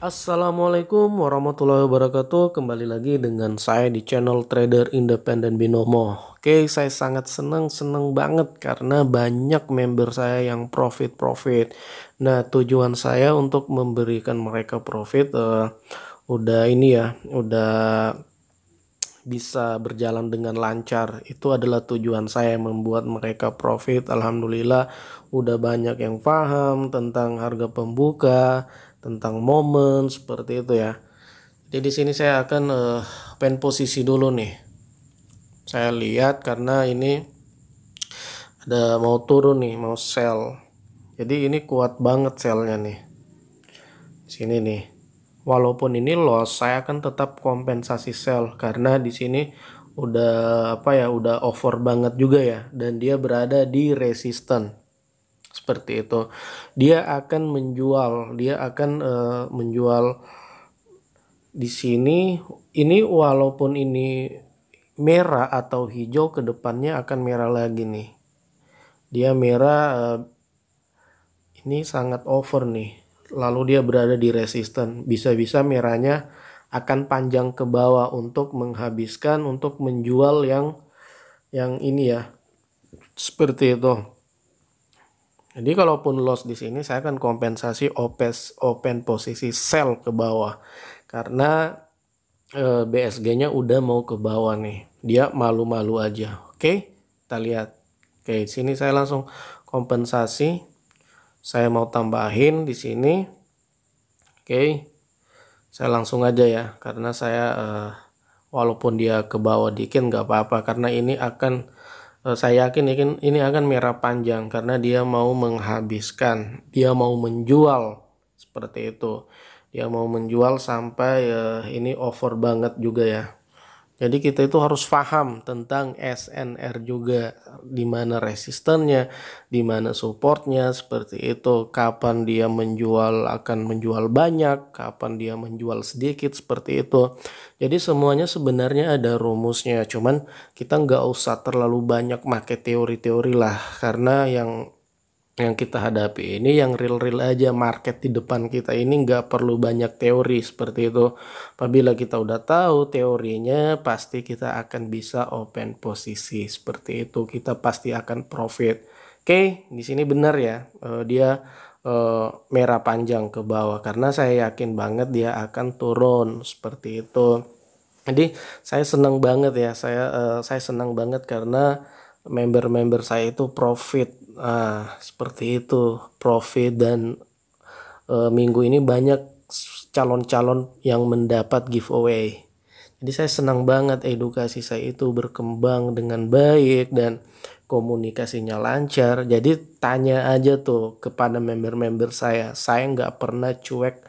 Assalamualaikum warahmatullahi wabarakatuh. Kembali lagi dengan saya di channel Trader Independen Binomo. Oke, saya sangat senang banget karena banyak member saya yang profit. Nah, tujuan saya untuk memberikan mereka profit udah ini ya, udah bisa berjalan dengan lancar. Itu adalah tujuan saya, membuat mereka profit. Alhamdulillah udah banyak yang paham tentang harga pembuka, tentang momen seperti itu ya. Jadi di sini saya akan pen posisi dulu nih. Saya lihat karena ini ada mau turun nih, mau sell. Jadi ini kuat banget sellnya nih. Sini nih. Walaupun ini loss, saya akan tetap kompensasi sell karena di sini udah udah over banget juga ya, dan dia berada di resisten. Seperti itu. Dia akan menjual di sini. Ini walaupun ini merah atau hijau, ke depannya akan merah lagi nih. Dia merah, ini sangat over nih. Lalu dia berada di resisten. Bisa-bisa merahnya akan panjang ke bawah untuk untuk menjual yang ini ya. Seperti itu. Jadi kalaupun loss di sini, saya akan kompensasi open posisi sell ke bawah. Karena BSG-nya udah mau ke bawah nih. Dia malu-malu aja. Oke, kita lihat. Oke, sini saya langsung kompensasi. Saya mau tambahin di sini. Oke, saya langsung aja ya, karena saya walaupun dia ke bawah dikit nggak apa-apa, karena ini akan saya yakin ini akan merah panjang karena dia mau menghabiskan, dia mau menjual seperti itu. Dia mau menjual sampai ini over banget juga ya. Jadi kita itu harus paham tentang SNR juga, di mana resistennya, di mana supportnya, seperti itu. Kapan dia akan menjual banyak, kapan dia menjual sedikit, seperti itu. Jadi semuanya sebenarnya ada rumusnya, cuman kita nggak usah terlalu banyak make teori-teori lah, karena yang kita hadapi ini yang real aja, market di depan kita ini nggak perlu banyak teori seperti itu. Apabila kita udah tahu teorinya, pasti kita akan bisa open posisi seperti itu. Kita pasti akan profit. Oke, di sini benar ya, dia merah panjang ke bawah karena saya yakin banget dia akan turun seperti itu. Jadi saya senang banget ya, saya senang banget karena member-member saya itu profit. Seperti itu, profit. Dan minggu ini banyak calon-calon yang mendapat giveaway. Jadi saya senang banget edukasi saya itu berkembang dengan baik dan komunikasinya lancar. Jadi tanya aja tuh kepada member-member saya nggak pernah cuek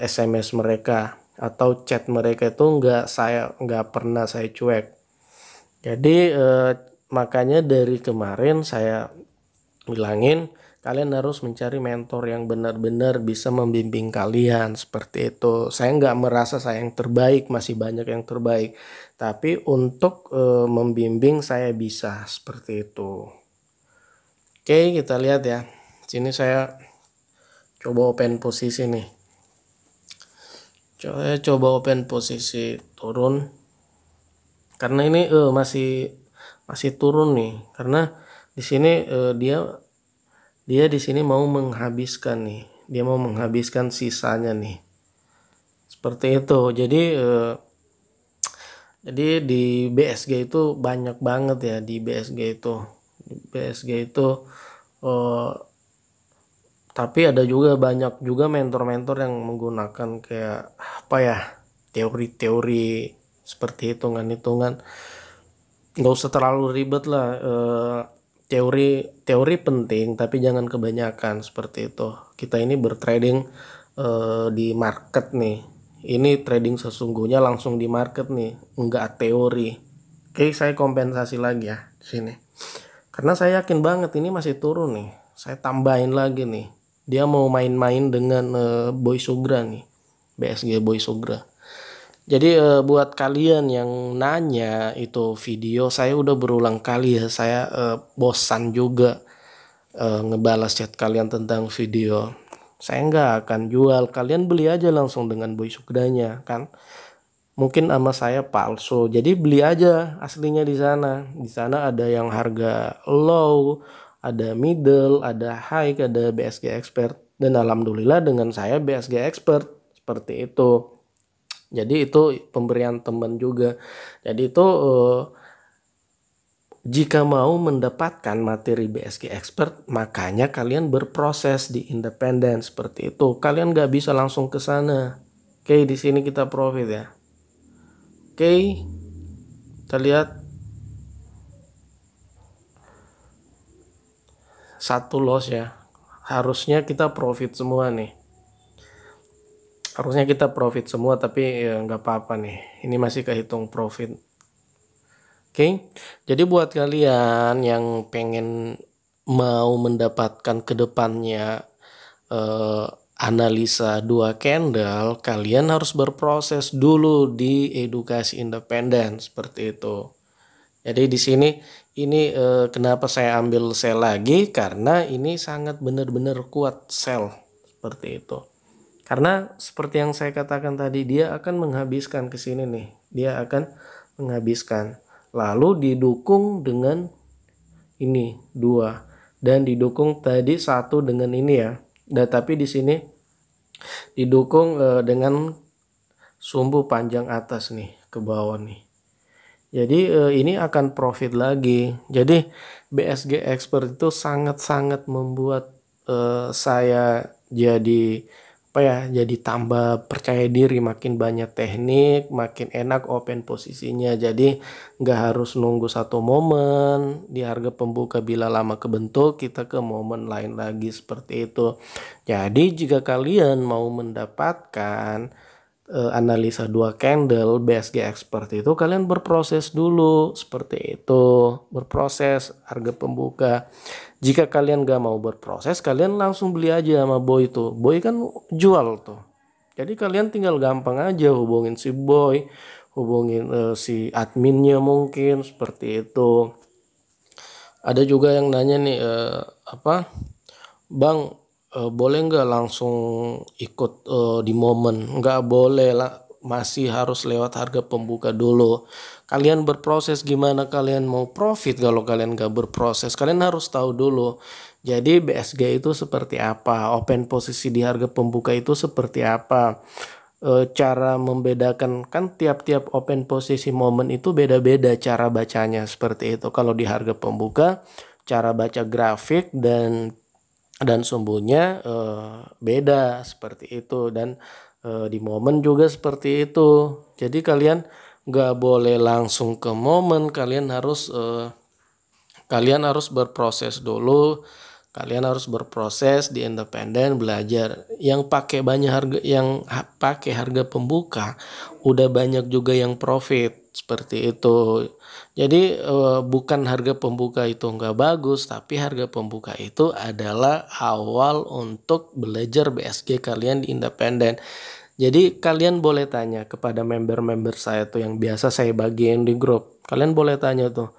SMS mereka atau chat mereka itu nggak pernah saya cuek. Jadi makanya dari kemarin saya bilangin, kalian harus mencari mentor yang benar-benar bisa membimbing kalian seperti itu. Saya nggak merasa saya yang terbaik, masih banyak yang terbaik. Tapi untuk membimbing saya bisa seperti itu. Oke, kita lihat ya. Sini saya coba open posisi nih. Coba open posisi turun. Karena ini masih turun nih. Karena di sini dia di sini mau menghabiskan nih. Dia mau menghabiskan sisanya nih. Seperti itu. Jadi di BSG itu banyak banget ya, di BSG itu. Di BSG itu tapi ada juga banyak juga mentor-mentor yang menggunakan kayak apa ya, teori-teori seperti hitungan-hitungan. Nggak usah terlalu ribet lah. Teori penting tapi jangan kebanyakan seperti itu. Kita ini bertrading di market nih. Ini trading sesungguhnya langsung di market nih, enggak teori. Oke, saya kompensasi lagi ya di sini. Karena saya yakin banget ini masih turun nih. Saya tambahin lagi nih. Dia mau main-main dengan Boy Sugra nih. BSG Boy Sugra. Jadi buat kalian yang nanya itu video, saya udah berulang kali ya, saya bosan juga ngebalas chat kalian tentang video. Saya nggak akan jual, kalian beli aja langsung dengan Boy Sugdanya kan. Mungkin sama saya palsu, jadi beli aja aslinya di sana. Di sana ada yang harga low, ada middle, ada high, ada BSG Expert. Dan alhamdulillah dengan saya BSG Expert seperti itu. Jadi itu pemberian teman juga. Jadi itu jika mau mendapatkan materi BSG Expert, makanya kalian berproses di independen seperti itu. Kalian nggak bisa langsung ke sana. Oke, di sini kita profit ya. Oke, kita lihat satu loss ya. Harusnya kita profit semua nih. Harusnya kita profit semua, tapi ya nggak apa-apa nih. Ini masih kehitung profit. Oke, jadi buat kalian yang pengen mau mendapatkan kedepannya analisa dua candle, kalian harus berproses dulu di edukasi independen seperti itu. Jadi di sini ini kenapa saya ambil sell lagi, karena ini sangat benar-benar kuat sell seperti itu. Karena seperti yang saya katakan tadi, dia akan menghabiskan ke sini nih. Dia akan menghabiskan. Lalu didukung dengan ini 2 dan didukung tadi 1 dengan ini ya. Dan tapi di sini didukung dengan sumbu panjang atas nih ke bawah nih. Jadi ini akan profit lagi. Jadi BSG Expert itu sangat-sangat membuat saya jadi jadi tambah percaya diri, makin banyak teknik, makin enak open posisinya. Jadi nggak harus nunggu satu momen di harga pembuka, bila lama kebentuk kita ke momen lain lagi seperti itu. Jadi jika kalian mau mendapatkan analisa dua candle BSG Expert itu, kalian berproses dulu seperti itu, berproses harga pembuka. Jika kalian gak mau berproses, kalian langsung beli aja sama Boy itu. Boy kan jual tuh. Jadi kalian tinggal gampang aja hubungin si Boy, hubungin si adminnya mungkin seperti itu. Ada juga yang nanya nih Bang, boleh nggak langsung ikut di momen? Nggak boleh lah, masih harus lewat harga pembuka dulu. Kalian berproses gimana kalian mau profit kalau kalian nggak berproses? Kalian harus tahu dulu. Jadi BSG itu seperti apa? Open posisi di harga pembuka itu seperti apa? Cara membedakan, kan tiap-tiap open posisi momen itu beda-beda cara bacanya seperti itu. Kalau di harga pembuka, cara baca grafik dan sumbunya beda seperti itu, dan di momen juga seperti itu. Jadi kalian nggak boleh langsung ke momen, kalian harus berproses dulu. Kalian harus berproses di independen, belajar. Yang pakai banyak harga, yang pakai harga pembuka, udah banyak juga yang profit seperti itu. Jadi bukan harga pembuka itu nggak bagus, tapi harga pembuka itu adalah awal untuk belajar BSG kalian di independen. Jadi kalian boleh tanya kepada member-member saya tuh yang biasa saya bagiin di grup. Kalian boleh tanya tuh,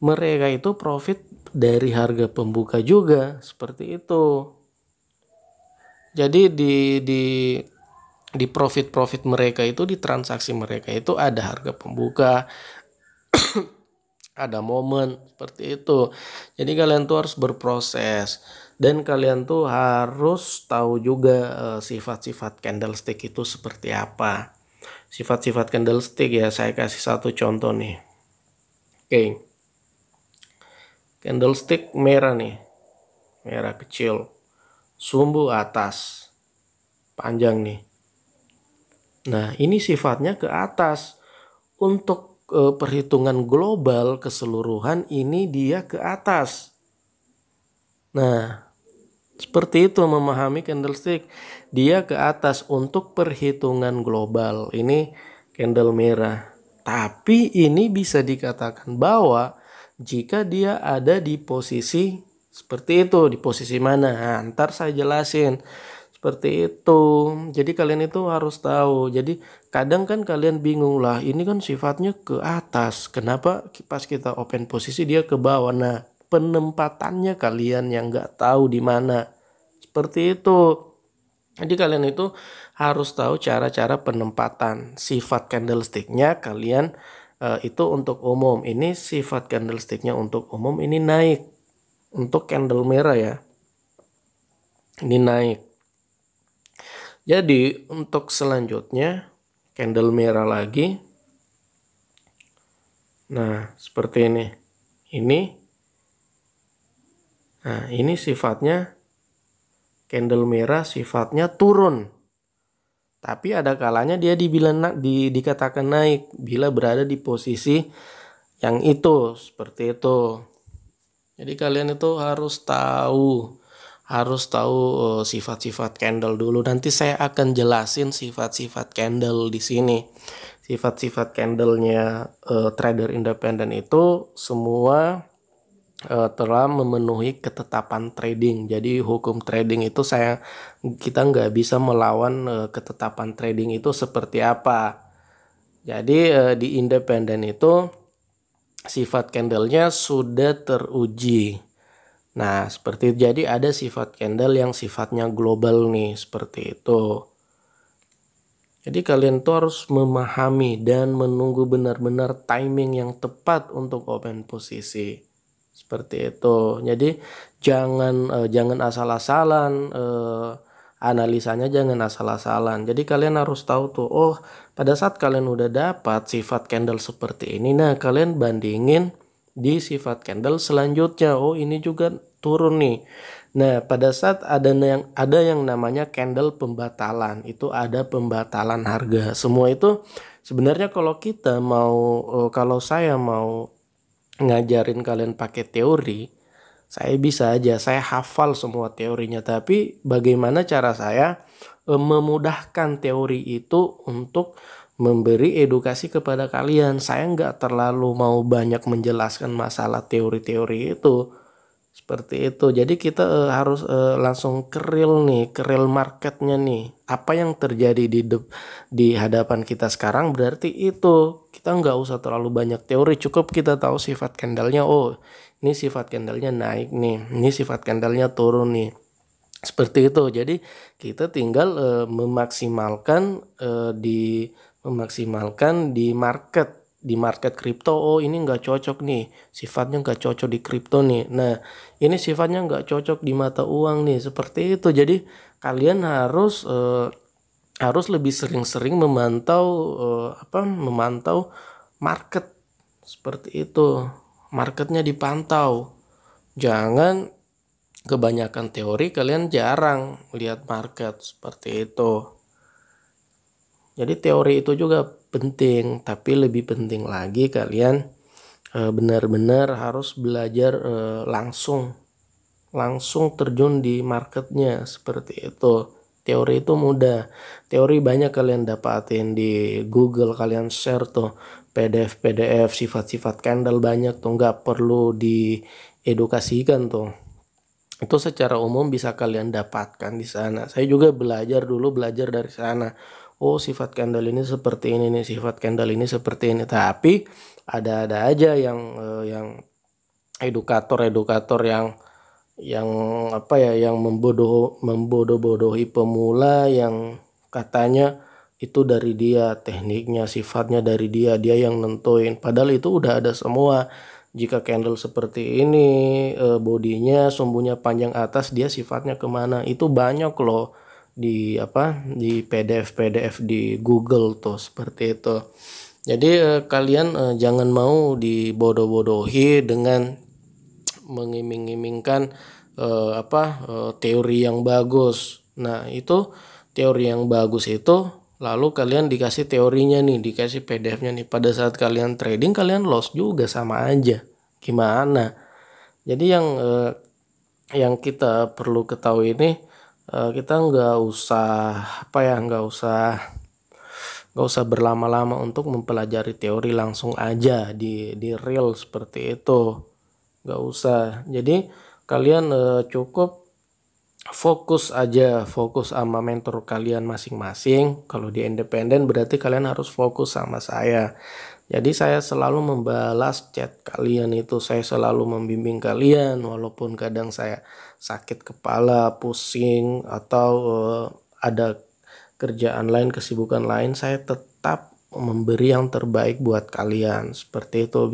mereka itu profit dari harga pembuka juga seperti itu. Jadi di profit mereka itu, di transaksi mereka itu ada harga pembuka, ada momen seperti itu. Jadi kalian tuh harus berproses, dan kalian tuh harus tahu juga sifat-sifat candlestick itu seperti apa. Sifat-sifat candlestick ya, saya kasih satu contoh nih. Oke. Candlestick merah nih, merah kecil, sumbu atas, panjang nih. Nah ini sifatnya ke atas. Untuk perhitungan global keseluruhan ini dia ke atas. Nah seperti itu memahami candlestick, dia ke atas untuk perhitungan global. Ini candle merah, tapi ini bisa dikatakan bahwa jika dia ada di posisi seperti itu, di posisi mana? Nah, ntar saya jelasin seperti itu. Jadi kalian itu harus tahu. Jadi kadang kan kalian bingung lah, ini kan sifatnya ke atas, kenapa pas kita open posisi dia ke bawah? Nah penempatannya kalian yang nggak tahu di mana seperti itu. Jadi kalian itu harus tahu cara-cara penempatan sifat candlesticknya kalian. Itu untuk umum. Ini sifat candlesticknya untuk umum, ini naik. Untuk candle merah ya, ini naik. Jadi untuk selanjutnya candle merah lagi. Nah seperti ini. Nah ini sifatnya candle merah, sifatnya turun. Tapi ada kalanya dia dikatakan naik bila berada di posisi yang itu, seperti itu. Jadi kalian itu harus tahu sifat-sifat candle dulu. Nanti saya akan jelasin sifat-sifat candle di sini. Sifat-sifat candlenya trader independen itu semua telah memenuhi ketetapan trading. Jadi hukum trading itu kita nggak bisa melawan ketetapan trading itu seperti apa. Jadi di independen itu sifat candlenya sudah teruji. Nah seperti itu. Jadi ada sifat candle yang sifatnya global nih, seperti itu. Jadi kalian tuh harus memahami dan menunggu benar-benar timing yang tepat untuk open posisi. Seperti itu. Jadi jangan asal-asalan, analisanya jangan asal-asalan. Jadi kalian harus tahu tuh, oh pada saat kalian udah dapat sifat candle seperti ini, nah kalian bandingin di sifat candle selanjutnya. Oh ini juga turun nih. Nah pada saat ada yang namanya candle pembatalan, itu ada pembatalan harga. Semua itu sebenarnya kalau saya mau ngajarin kalian pakai teori, saya bisa aja, saya hafal semua teorinya. Tapi bagaimana cara saya memudahkan teori itu untuk memberi edukasi kepada kalian. Saya nggak terlalu mau banyak menjelaskan masalah teori-teori itu. Seperti itu. Jadi kita harus langsung ke real marketnya nih. Apa yang terjadi di hadapan kita sekarang, berarti itu. Kita nggak usah terlalu banyak teori, cukup kita tahu sifat candlenya. Oh, ini sifat candlenya naik nih. Ini sifat candlenya turun nih. Seperti itu. Jadi kita tinggal memaksimalkan di market kripto. Oh ini nggak cocok nih, sifatnya nggak cocok di kripto nih. Nah ini sifatnya nggak cocok di mata uang nih, seperti itu. Jadi kalian harus lebih sering-sering memantau market, seperti itu. Marketnya dipantau, jangan kebanyakan teori kalian jarang lihat market, seperti itu. Jadi teori itu juga penting, tapi lebih penting lagi kalian benar-benar harus belajar langsung terjun di marketnya, seperti itu. Teori itu mudah, teori banyak kalian dapatin di Google, kalian share tuh PDF sifat-sifat candle banyak tuh, nggak perlu diedukasikan tuh. Itu secara umum bisa kalian dapatkan di sana. Saya juga belajar dari sana. Oh sifat candle ini seperti ini nih, sifat candle ini seperti ini. Tapi ada aja yang edukator yang membodoh-bodohi pemula, yang katanya itu dari dia, tekniknya, sifatnya dari dia yang nentuin. Padahal itu udah ada semua. Jika candle seperti ini, bodinya sumbunya panjang atas, dia sifatnya kemana, itu banyak loh di PDF di Google tuh, seperti itu. Jadi kalian jangan mau dibodoh-bodohi dengan mengiming-imingkan teori yang bagus. Nah itu teori yang bagus itu, lalu kalian dikasih teorinya nih, dikasih PDF-nya nih, pada saat kalian trading kalian loss juga, sama aja. Gimana? Jadi yang kita perlu ketahui ini, kita nggak usah berlama-lama untuk mempelajari teori, langsung aja di real, seperti itu. Nggak usah. Jadi kalian cukup fokus sama mentor kalian masing-masing. Kalau di independen berarti kalian harus fokus sama saya. Jadi saya selalu membalas chat kalian itu, saya selalu membimbing kalian walaupun kadang saya sakit kepala, pusing, atau ada kerjaan lain, kesibukan lain, saya tetap memberi yang terbaik buat kalian. Seperti itu,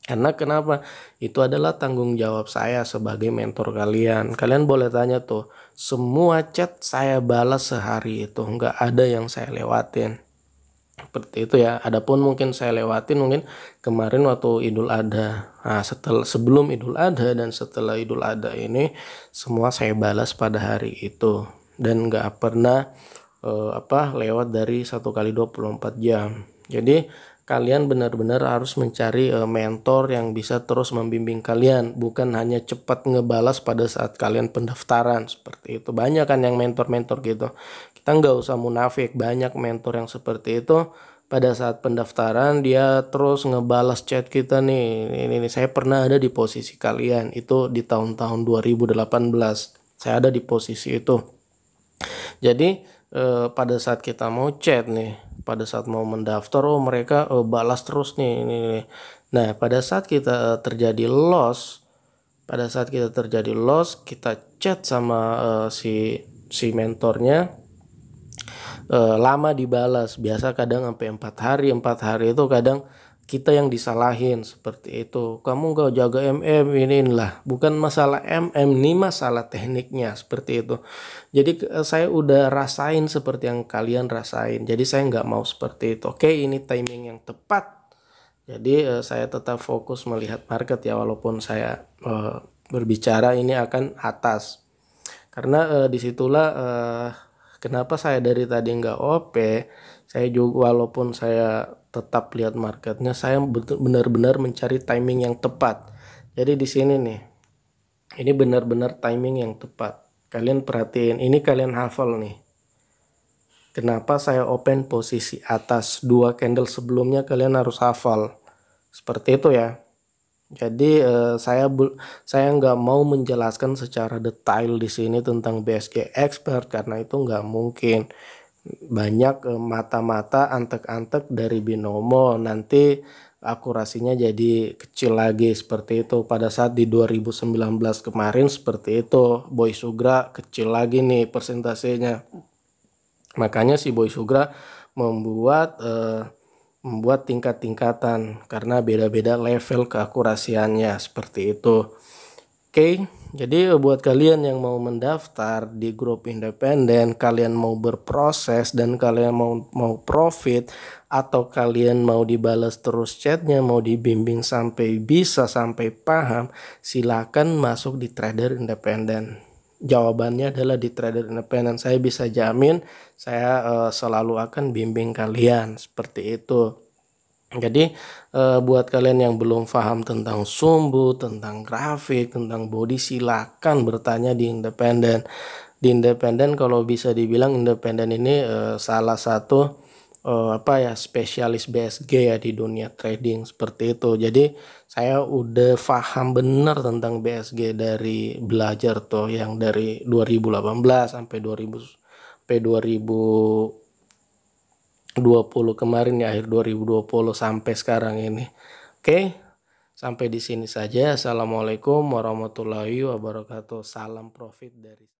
karena kenapa? Itu adalah tanggung jawab saya sebagai mentor kalian. Kalian boleh tanya tuh, semua chat saya balas sehari itu, nggak ada yang saya lewatin. Seperti itu ya. Adapun mungkin saya lewatin mungkin kemarin waktu Idul Adha. Nah, sebelum Idul Adha dan setelah Idul Adha ini semua saya balas pada hari itu, dan nggak pernah lewat dari 1 kali 24 jam. Jadi kalian benar-benar harus mencari mentor yang bisa terus membimbing kalian, bukan hanya cepat ngebalas pada saat kalian pendaftaran. Seperti itu, banyak kan yang mentor-mentor gitu. Kita nggak usah munafik, banyak mentor yang seperti itu. Pada saat pendaftaran dia terus ngebalas chat kita nih. Ini saya pernah ada di posisi kalian itu di tahun-tahun 2018. Saya ada di posisi itu. Jadi pada saat kita mau chat nih, pada saat mau mendaftar, mereka balas terus nih, ini. Nah, pada saat kita terjadi loss, kita chat sama si mentornya, lama dibalas. Biasa kadang sampai 4 hari. 4 hari itu kadang kita yang disalahin seperti itu. Kamu gak jaga inilah. Bukan masalah ini masalah tekniknya seperti itu. Jadi saya udah rasain seperti yang kalian rasain. Jadi saya nggak mau seperti itu. Oke, ini timing yang tepat. Jadi saya tetap fokus melihat market ya, walaupun saya berbicara ini akan atas. Karena disitulah kenapa saya dari tadi nggak OP. Saya juga walaupun saya tetap lihat marketnya, saya benar-benar mencari timing yang tepat. Jadi di sini nih, ini benar-benar timing yang tepat. Kalian perhatiin, ini kalian hafal nih. Kenapa saya open posisi atas 2 candle sebelumnya, kalian harus hafal. Seperti itu ya. Jadi saya nggak mau menjelaskan secara detail di sini tentang BSG expert karena itu nggak mungkin. Banyak mata-mata antek-antek dari binomo, nanti akurasinya jadi kecil lagi seperti itu. Pada saat di 2019 kemarin seperti itu, Boy Sugra kecil lagi nih persentasenya. Makanya si Boy Sugra membuat tingkat-tingkatan karena beda-beda level keakurasiannya seperti itu. Oke, jadi buat kalian yang mau mendaftar di grup independen, kalian mau berproses dan kalian mau profit, atau kalian mau dibalas terus chatnya, mau dibimbing sampai bisa sampai paham, silakan masuk di trader independen. Jawabannya adalah di trader independen. Saya bisa jamin saya selalu akan bimbing kalian seperti itu. Jadi buat kalian yang belum paham tentang sumbu, tentang grafik, tentang body, silakan bertanya di independen. Di independen kalau bisa dibilang independen ini salah satu spesialis BSG ya di dunia trading seperti itu. Jadi saya udah paham benar tentang BSG dari belajar tuh yang dari 2018 sampai 2020 kemarin ya, akhir 2020 sampai sekarang ini. Oke, sampai di sini saja. Assalamualaikum warahmatullahi wabarakatuh. Salam profit dari